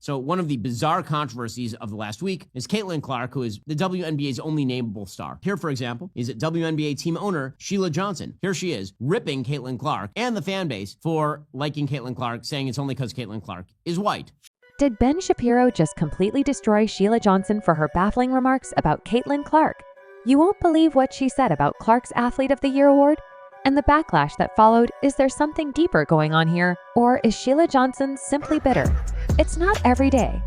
So one of the bizarre controversies of the last week is Caitlin who is the WNBA's only nameable star. Here, for example, is WNBA team owner Sheila Johnson. Here she is, ripping Caitlin Clark and the fan base for liking Caitlin Clark, saying it's only because Caitlin Clark is white. Did Ben Shapiro just completely destroy Sheila Johnson for her baffling remarks about Caitlin Clark? You won't believe what she said about Clark's Athlete of the Year award? And the backlash that followed, is there something deeper going on here? Or is Sheila Johnson simply bitter? It's not every day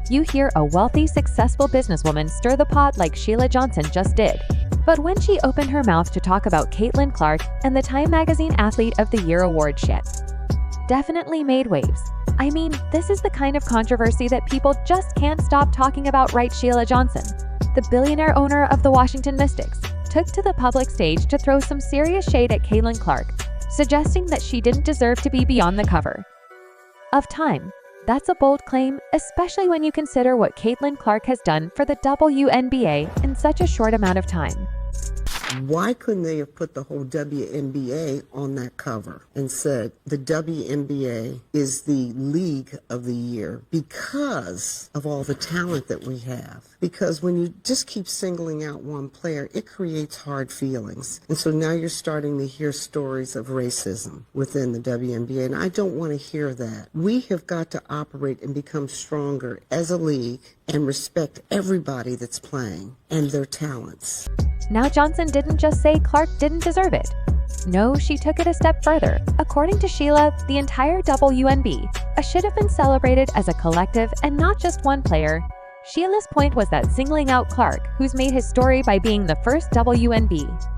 you hear a wealthy, successful businesswoman stir the pot like Sheila Johnson just did. But when she opened her mouth to talk about Caitlin Clark and the Time Magazine Athlete of the Year award, shit definitely made waves. I mean, this is the kind of controversy that people just can't stop talking about, right? Sheila Johnson, the billionaire owner of the Washington Mystics, took to the public stage to throw some serious shade at Caitlin Clark, suggesting that she didn't deserve to be beyond the cover of Time. That's a bold claim, especially when you consider what Caitlin Clark has done for the WNBA in such a short amount of time. Why couldn't they have put the whole WNBA on that cover and said the WNBA is the league of the year because of all the talent that we have? Because when you just keep singling out one player, it creates hard feelings. And so now you're starting to hear stories of racism within the WNBA, and I don't want to hear that. We have got to operate and become stronger as a league and respect everybody that's playing and their talents. Now, Johnson didn't just say Clark didn't deserve it. No, she took it a step further. According to Sheila, the entire WNBA should have been celebrated as a collective and not just one player. Sheila's point was that singling out Clark, who's made his story by being the first WNBA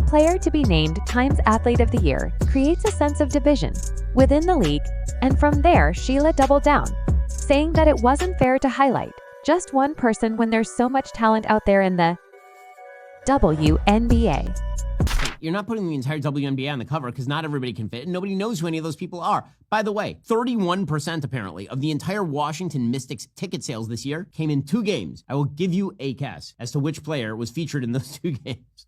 player to be named Time's Athlete of the Year, creates a sense of division within the league, and from there, Sheila doubled down, saying that it wasn't fair to highlight just one person when there's so much talent out there in the WNBA. You're not putting the entire WNBA on the cover because not everybody can fit and nobody knows who any of those people are. By the way, 31% apparently of the entire Washington Mystics ticket sales this year came in 2 games. I will give you a guess as to which player was featured in those 2 games.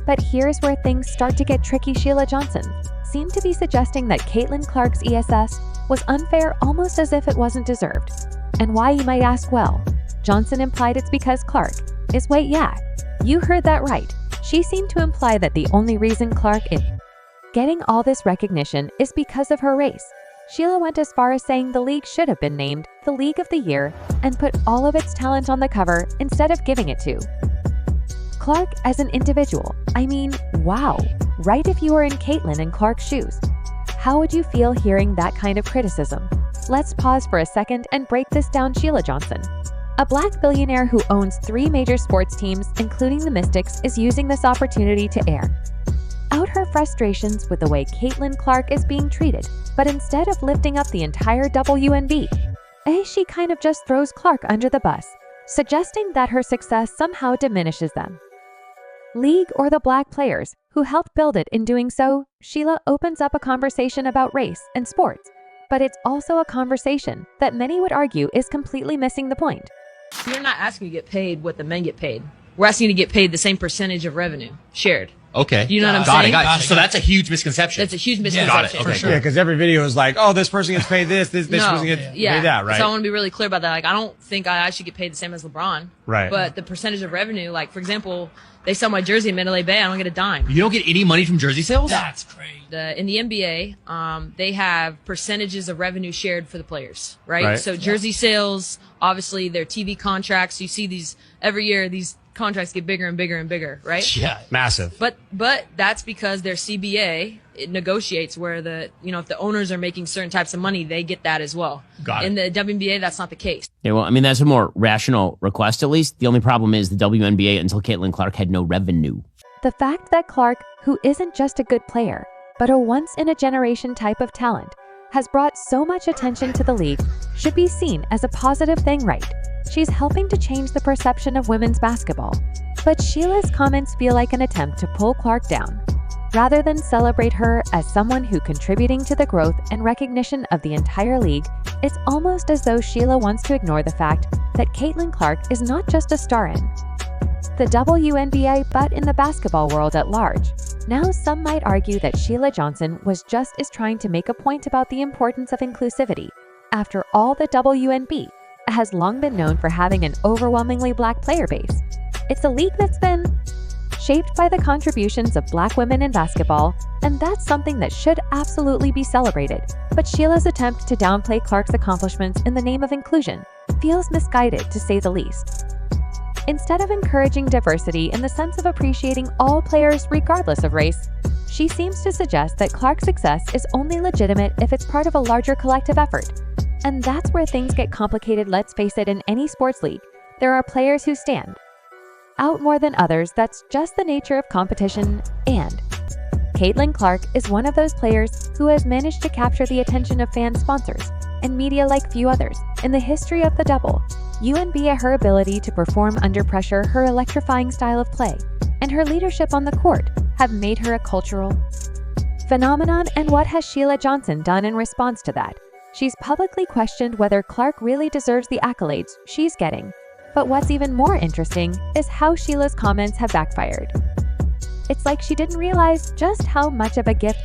But here's where things start to get tricky. Sheila Johnson seemed to be suggesting that Caitlin Clark's ESS was unfair, almost as if it wasn't deserved. And why, you might ask? Well, Johnson implied it's because Clark is white. Yeah, you heard that right. She seemed to imply that the only reason Clark is getting all this recognition is because of her race. Sheila went as far as saying the league should have been named the League of the Year and put all of its talent on the cover instead of giving it to Clark as an individual. I mean, wow, right? If you were in Caitlin and Clark's shoes, how would you feel hearing that kind of criticism? Let's pause for a second and break this down. Sheila Johnson, a black billionaire who owns 3 major sports teams, including the Mystics, is using this opportunity to air out her frustrations with the way Caitlin Clark is being treated. But instead of lifting up the entire WNBA, she kind of just throws Clark under the bus, suggesting that her success somehow diminishes them. League or the black players who helped build it. In doing so, Sheila opens up a conversation about race and sports, but it's also a conversation that many would argue is completely missing the point. We're not asking you to get paid what the men get paid. We're asking you to get paid the same percentage of revenue shared. Okay. You know what I'm saying? Got it. So that's a huge misconception. That's a huge misconception. Got it. Okay. Yeah, because every video is like, oh, this person gets paid this person gets paid that, right? So I want to be really clear about that. Like, I don't think I should get paid the same as LeBron. Right. But the percentage of revenue, like, for example, they sell my jersey in Mandalay Bay, I don't get a dime. You don't get any money from jersey sales? That's crazy. In the NBA, they have percentages of revenue shared for the players, right? So jersey sales, obviously their TV contracts, you see these every year, these contracts get bigger and bigger and bigger, right? Yeah, massive. But that's because their CBA, it negotiates where if the owners are making certain types of money, they get that as well. Got it. In the WNBA, that's not the case. Yeah, well, I mean, that's a more rational request, at least. The only problem is the WNBA, until Caitlin Clark, had no revenue. The fact that Clark, who isn't just a good player, but a once-in-a-generation type of talent, has brought so much attention to the league, should be seen as a positive thing, right? She's helping to change the perception of women's basketball. But Sheila's comments feel like an attempt to pull Clark down, rather than celebrate her as someone who contributing to the growth and recognition of the entire league. It's almost as though Sheila wants to ignore the fact that Caitlin Clark is not just a star in the WNBA, but in the basketball world at large. Now, some might argue that Sheila Johnson was just trying to make a point about the importance of inclusivity. After all, the WNBA has long been known for having an overwhelmingly black player base. It's a league that's been shaped by the contributions of black women in basketball, and that's something that should absolutely be celebrated. But Sheila's attempt to downplay Clark's accomplishments in the name of inclusion feels misguided, to say the least. Instead of encouraging diversity in the sense of appreciating all players regardless of race, she seems to suggest that Clark's success is only legitimate if it's part of a larger collective effort. And that's where things get complicated. Let's face it, in any sports league, there are players who stand out more than others. That's just the nature of competition, and Clark is one of those players who has managed to capture the attention of fans, sponsors, and media like few others. In the history of the WNBA, her ability to perform under pressure, her electrifying style of play, and her leadership on the court have made her a cultural phenomenon. And what has Sheila Johnson done in response to that? She's publicly questioned whether Clark really deserves the accolades she's getting. But what's even more interesting is how Sheila's comments have backfired. It's like she didn't realize just how much of a gift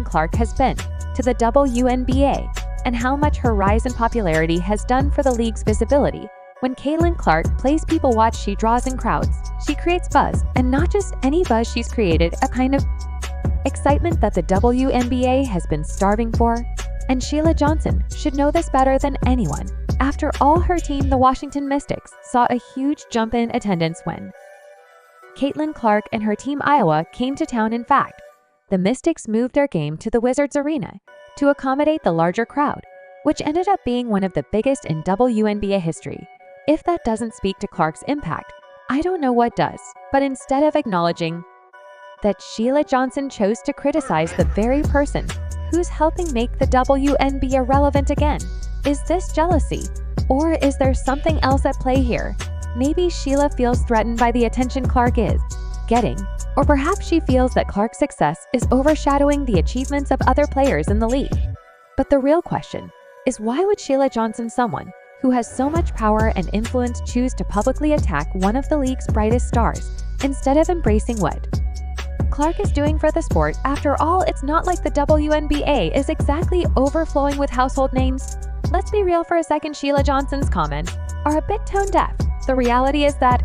Clark has been to the WNBA, and how much her rise in popularity has done for the league's visibility. When Clark plays, people watch, she draws in crowds, she creates buzz, and not just any buzz, she's created a kind of excitement that the WNBA has been starving for. And Sheila Johnson should know this better than anyone. After all, her team, the Washington Mystics, saw a huge jump in attendance when Clark and her team Iowa came to town. In fact, the Mystics moved their game to the Wizards Arena to accommodate the larger crowd, which ended up being one of the biggest in WNBA history. If that doesn't speak to Clark's impact, I don't know what does. But instead of acknowledging that, Sheila Johnson chose to criticize the very person who's helping make the WNBA relevant again. Is this jealousy? Or is there something else at play here? Maybe Sheila feels threatened by the attention Clark is getting, or perhaps she feels that Clark's success is overshadowing the achievements of other players in the league. But the real question is, why would Sheila Johnson, someone who has so much power and influence, choose to publicly attack one of the league's brightest stars instead of embracing what Clark is doing for the sport? After all, it's not like the WNBA is exactly overflowing with household names. Let's be real for a second, Sheila Johnson's comments are a bit tone deaf. The reality is that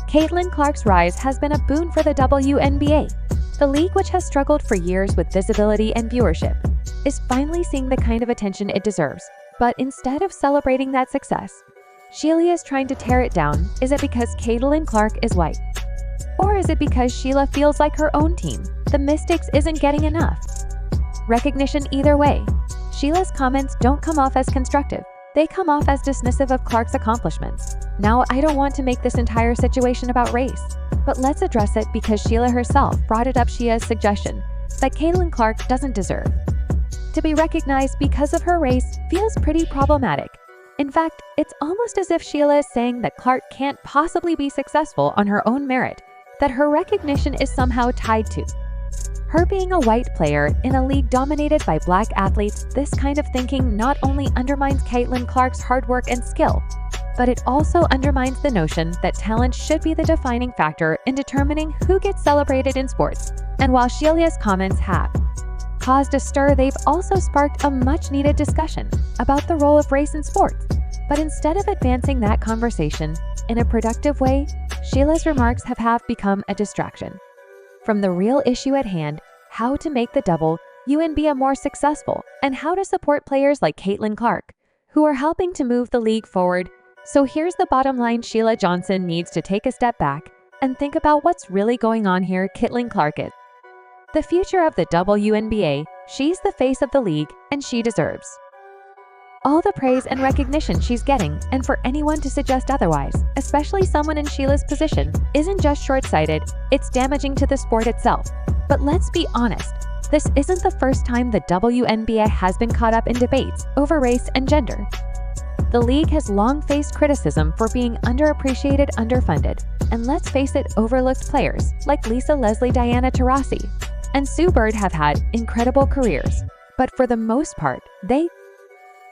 Clark's rise has been a boon for the WNBA. The league, which has struggled for years with visibility and viewership, is finally seeing the kind of attention it deserves. But instead of celebrating that success, Sheila is trying to tear it down. Is it because Clark is white? Or is it because Sheila feels like her own team, the Mystics, isn't getting enough recognition? Either way, Sheila's comments don't come off as constructive. They come off as dismissive of Clark's accomplishments. Now, I don't want to make this entire situation about race, but let's address it because Sheila herself brought it up. Sheila's suggestion that Clark doesn't deserve to be recognized because of her race feels pretty problematic. In fact, it's almost as if Sheila is saying that Clark can't possibly be successful on her own merit, that her recognition is somehow tied to her being a white player in a league dominated by black athletes. This kind of thinking not only undermines Clark's hard work and skill, but it also undermines the notion that talent should be the defining factor in determining who gets celebrated in sports. And while Sheila's comments have caused a stir, they've also sparked a much-needed discussion about the role of race in sports. But instead of advancing that conversation in a productive way, Sheila's remarks have become a distraction from the real issue at hand: how to make the WNBA more successful, and how to support players like Clark, who are helping to move the league forward. So here's the bottom line: Sheila Johnson needs to take a step back and think about what's really going on here. Clark is the future of the WNBA. She's the face of the league, and she deserves all the praise and recognition she's getting. And for anyone to suggest otherwise, especially someone in Sheila's position, isn't just short-sighted, it's damaging to the sport itself. But let's be honest, this isn't the first time the WNBA has been caught up in debates over race and gender. The league has long faced criticism for being underappreciated, underfunded, and let's face it, overlooked players like Lisa Leslie, Diana Taurasi, and Sue Bird have had incredible careers. But for the most part, they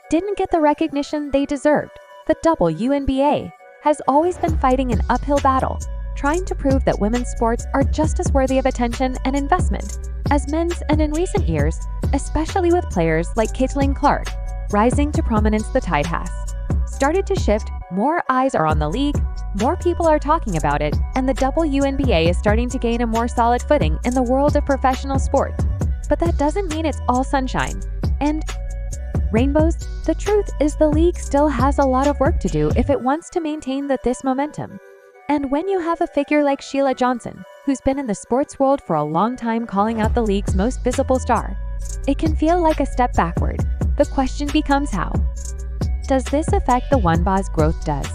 didn't get the recognition they deserved. The WNBA has always been fighting an uphill battle, trying to prove that women's sports are just as worthy of attention and investment as men's, and in recent years, especially with players like Clark, rising to prominence the tide has started to shift, more eyes are on the league, more people are talking about it, and the WNBA is starting to gain a more solid footing in the world of professional sport. But that doesn't mean it's all sunshine and rainbows. The truth is the league still has a lot of work to do if it wants to maintain this momentum. And when you have a figure like Sheila Johnson, who's been in the sports world for a long time calling out the league's most visible star, it can feel like a step backward. The question becomes how. Does this affect the WNBA's growth? Does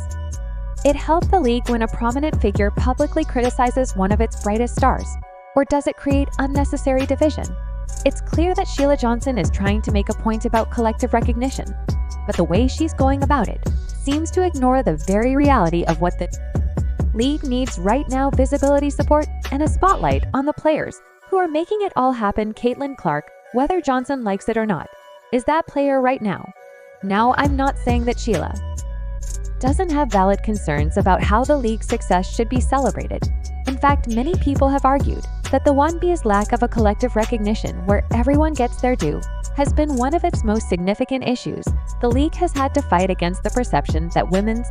it help the league when a prominent figure publicly criticizes one of its brightest stars? Or does it create unnecessary division? It's clear that Sheila Johnson is trying to make a point about collective recognition, but the way she's going about it seems to ignore the very reality of what the league needs right now: visibility, support, and a spotlight on the players who are making it all happen. Caitlin whether Johnson likes it or not, is that player right now. Now, I'm not saying that Sheila doesn't have valid concerns about how the league's success should be celebrated. In fact, many people have argued that the WNBA's lack of a collective recognition where everyone gets their due has been one of its most significant issues. The league has had to fight against the perception that women's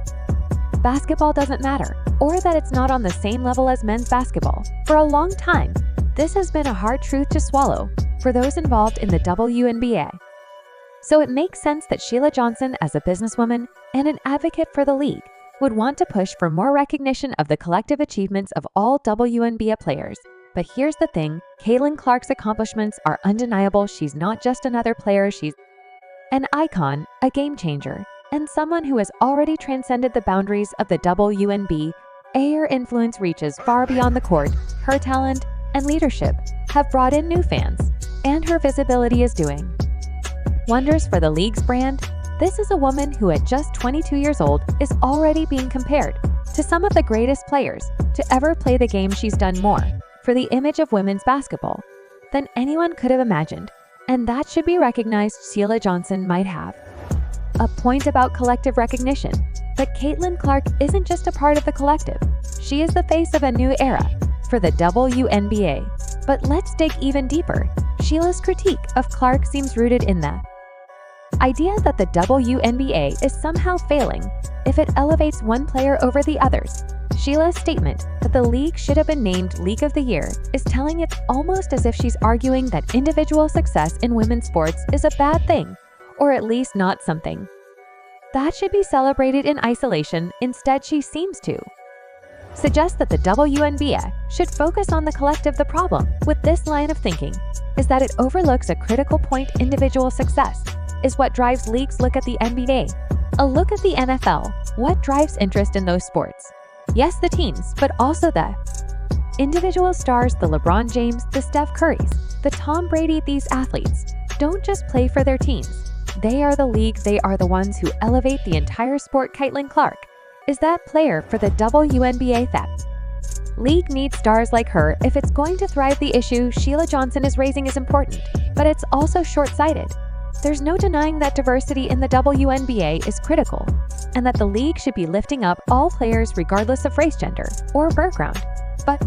basketball doesn't matter, or that it's not on the same level as men's basketball. For a long time, this has been a hard truth to swallow for those involved in the WNBA. So it makes sense that Sheila Johnson, as a businesswoman and an advocate for the league, would want to push for more recognition of the collective achievements of all WNBA players. But here's the thing, Caitlin Clark's accomplishments are undeniable. She's not just another player, she's an icon, a game changer, and someone who has already transcended the boundaries of the WNBA. Her influence reaches far beyond the court. Her talent and leadership have brought in new fans, and her visibility is doing wonders for the league's brand. This is a woman who at just 22 years old is already being compared to some of the greatest players to ever play the game. She's done more for the image of women's basketball than anyone could have imagined, and that should be recognized. Sheila Johnson might have a point about collective recognition, but Caitlin Clark isn't just a part of the collective. She is the face of a new era for the WNBA. But let's dig even deeper. Sheila's critique of Clark seems rooted in the idea that the WNBA is somehow failing if it elevates one player over the others. Sheila's statement that the league should have been named League of the Year is telling. It's almost as if she's arguing that individual success in women's sports is a bad thing, or at least not something that should be celebrated in isolation. Instead, she seems to suggest that the WNBA should focus on the collective. The problem with this line of thinking is that it overlooks a critical point. Individual success is what drives leagues. Look at the NBA. A look at the NFL. What drives interest in those sports? Yes, the teams, but also the individual stars, the LeBron James, the Steph Currys, the Tom Brady. These athletes don't just play for their teams. They are the league. They are the ones who elevate the entire sport. Caitlin Clark is that player for the WNBA. That league needs stars like her if it's going to thrive. The issue Sheila Johnson is raising is important, but it's also short-sighted. There's no denying that diversity in the WNBA is critical, and that the league should be lifting up all players regardless of race, gender, or background. But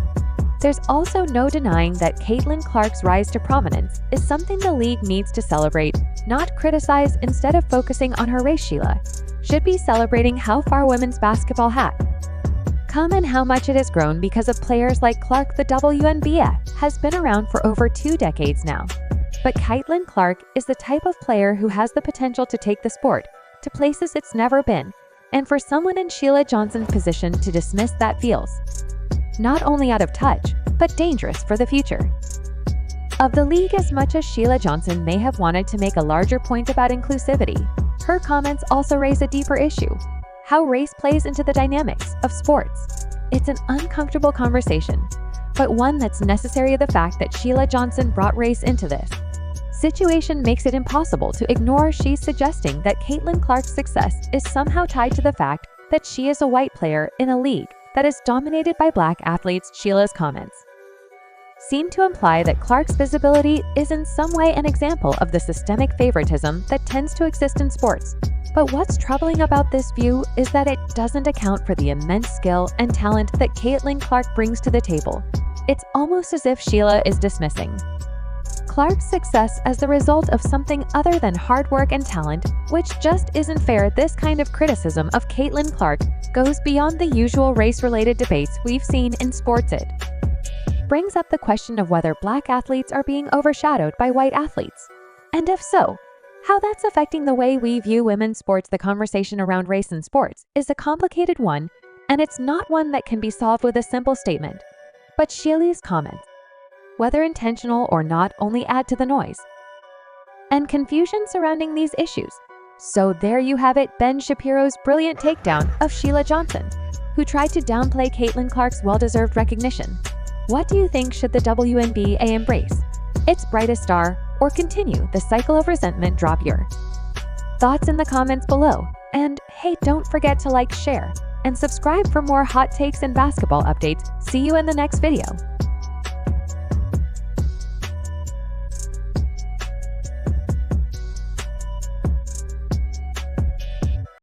there's also no denying that Caitlin Clark's rise to prominence is something the league needs to celebrate, not criticize. Instead of focusing on her race, Sheila should be celebrating how far women's basketball has come and how much it has grown because of players like Clark. The WNBA has been around for over 2 decades now, but Caitlin Clark is the type of player who has the potential to take the sport to places it's never been, and for someone in Sheila Johnson's position to dismiss that feels not only out of touch, but dangerous for the future of the league. As much as Sheila Johnson may have wanted to make a larger point about inclusivity, her comments also raise a deeper issue: how race plays into the dynamics of sports. It's an uncomfortable conversation, but one that's necessary. The fact that Sheila Johnson brought race into this situation makes it impossible to ignore. She's suggesting that Caitlin Clark's success is somehow tied to the fact that she is a white player in a league that is dominated by black athletes. Sheila's comments seem to imply that Clark's visibility is in some way an example of the systemic favoritism that tends to exist in sports. But what's troubling about this view is that it doesn't account for the immense skill and talent that Caitlin Clark brings to the table. It's almost as if Sheila is dismissing Clark's success as the result of something other than hard work and talent, which just isn't fair. This kind of criticism of Caitlin Clark goes beyond the usual race-related debates we've seen in sports. It brings up the question of whether black athletes are being overshadowed by white athletes. And if so, how that's affecting the way we view women's sports. The conversation around race in sports is a complicated one, and it's not one that can be solved with a simple statement. But Sheila's comments, whether intentional or not, only add to the noise and confusion surrounding these issues. So there you have it, Ben Shapiro's brilliant takedown of Sheila Johnson, who tried to downplay Caitlin Clark's well-deserved recognition. What do you think? Should the WNBA embrace its brightest star or continue the cycle of resentment? Drop your thoughts in the comments below. And hey, don't forget to like, share, and subscribe for more hot takes and basketball updates. See you in the next video.